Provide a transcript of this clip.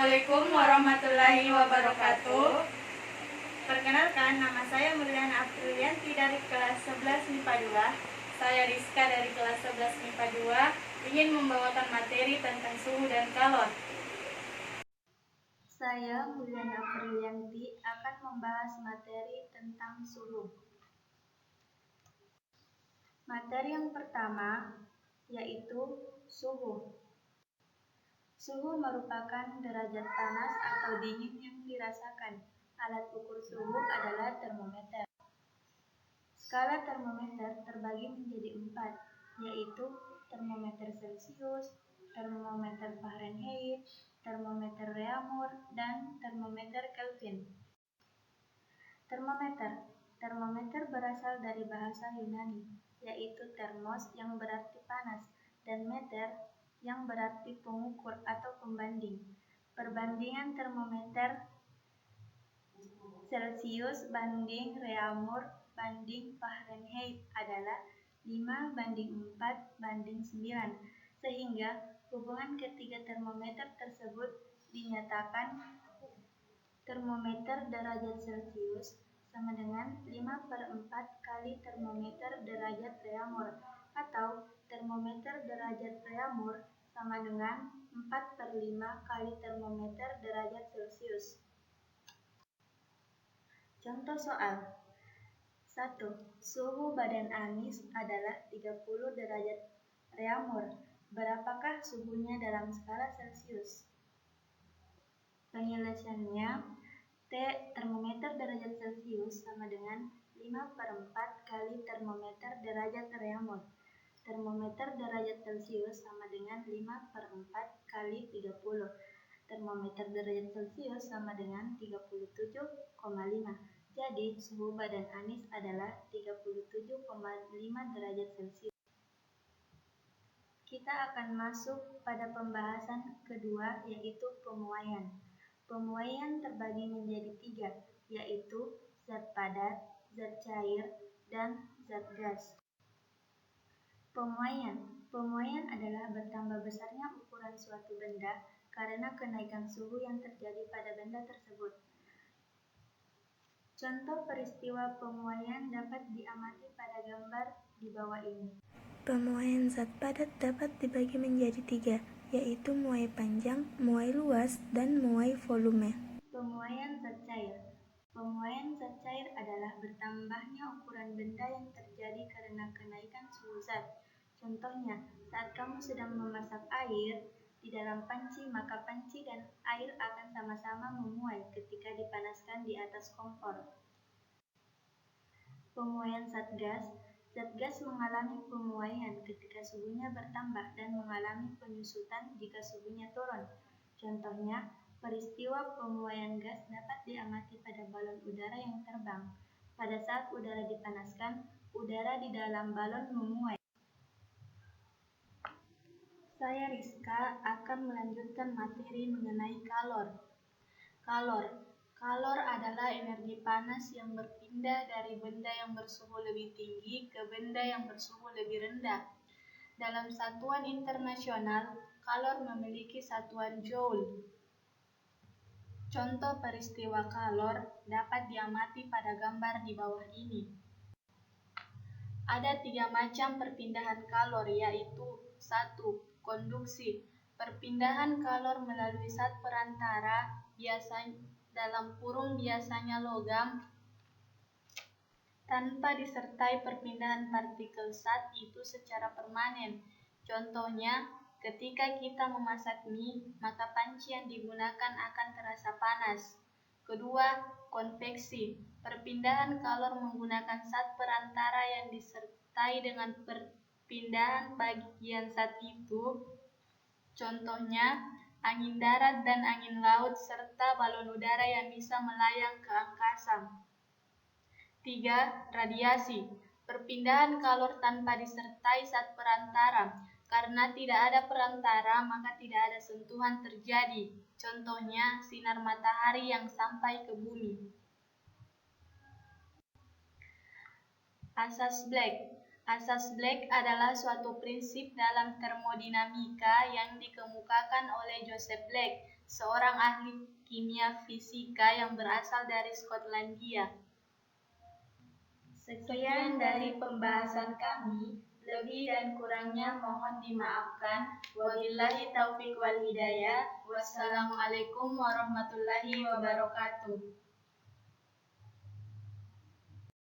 Assalamualaikum warahmatullahi wabarakatuh. Perkenalkan, nama saya Mulyana Aprilianti dari kelas 11 MIPA 2. Saya Rizka dari kelas 11 MIPA 2 ingin membawakan materi tentang suhu dan kalor. Saya Mulyana Aprilianti akan membahas materi tentang suhu. Materi yang pertama yaitu suhu. Suhu merupakan derajat panas atau dingin yang dirasakan. Alat ukur suhu adalah termometer. Skala termometer terbagi menjadi 4, yaitu termometer Celcius, termometer Fahrenheit, termometer Reaumur, dan termometer Kelvin. Termometer berasal dari bahasa Yunani, yaitu thermos yang berarti panas, dan meter yang berarti pengukur atau pembanding. Perbandingan termometer Celcius banding Reaumur banding Fahrenheit adalah 5:4:9, sehingga hubungan ketiga termometer tersebut dinyatakan termometer derajat Celcius sama dengan 5/4 kali termometer derajat Reaumur, atau termometer derajat Reaumur sama dengan 4/5 kali termometer derajat Celcius. Contoh soal 1. Suhu badan Anis adalah 30 derajat Reaumur. Berapakah suhunya dalam skala Celcius? Penyelesaiannya, termometer derajat Celcius sama dengan 5/4 kali termometer derajat Reaumur. Termometer derajat Celcius sama dengan 5/4 kali 30. Termometer derajat Celcius sama dengan 37,5. Jadi, suhu badan Anis adalah 37,5 derajat Celcius. Kita akan masuk pada pembahasan kedua, yaitu pemuaian. Pemuaian terbagi menjadi 3, yaitu zat padat, zat cair, dan zat gas. Pemuaian adalah bertambah besarnya ukuran suatu benda karena kenaikan suhu yang terjadi pada benda tersebut. Contoh peristiwa pemuaian dapat diamati pada gambar di bawah ini. Pemuaian zat padat dapat dibagi menjadi 3, yaitu muai panjang, muai luas, dan muai volume. Pemuaian zat cair. Pemuaian zat cair adalah bertambahnya ukuran benda yang terjadi karena kenaikan suhu zat. Contohnya, saat kamu sedang memasak air di dalam panci, maka panci dan air akan sama-sama memuai ketika dipanaskan di atas kompor. Pemuaian zat gas. Zat gas mengalami pemuaian ketika suhunya bertambah dan mengalami penyusutan jika suhunya turun. Contohnya, peristiwa pemuaian gas dapat diamati pada balon udara yang terbang. Pada saat udara dipanaskan, udara di dalam balon memuai. Saya Rizka akan melanjutkan materi mengenai kalor. Kalor adalah energi panas yang berpindah dari benda yang bersuhu lebih tinggi ke benda yang bersuhu lebih rendah. Dalam satuan internasional, kalor memiliki satuan joule. Contoh peristiwa kalor dapat diamati pada gambar di bawah ini. Ada 3 macam perpindahan kalor, yaitu 1. Konduksi. Perpindahan kalor melalui zat perantara, biasanya logam, tanpa disertai perpindahan partikel zat itu secara permanen. Contohnya, ketika kita memasak mie, maka panci yang digunakan akan terasa panas. Kedua, konveksi. Perpindahan kalor menggunakan zat perantara yang disertai dengan perpindahan bagian zat itu. Contohnya, angin darat dan angin laut serta balon udara yang bisa melayang ke angkasa. 3. Radiasi. Perpindahan kalor tanpa disertai zat perantara. Karena tidak ada perantara, maka tidak ada sentuhan terjadi. Contohnya, sinar matahari yang sampai ke bumi. Asas Black. Asas Black adalah suatu prinsip dalam termodinamika yang dikemukakan oleh Joseph Black. seorang ahli kimia fisika yang berasal dari Skotlandia. Sekian dari pembahasan kami, lebih dan kurangnya mohon dimaafkan. Wabillahi taufiq wal hidayah. Wassalamualaikum warahmatullahi wabarakatuh.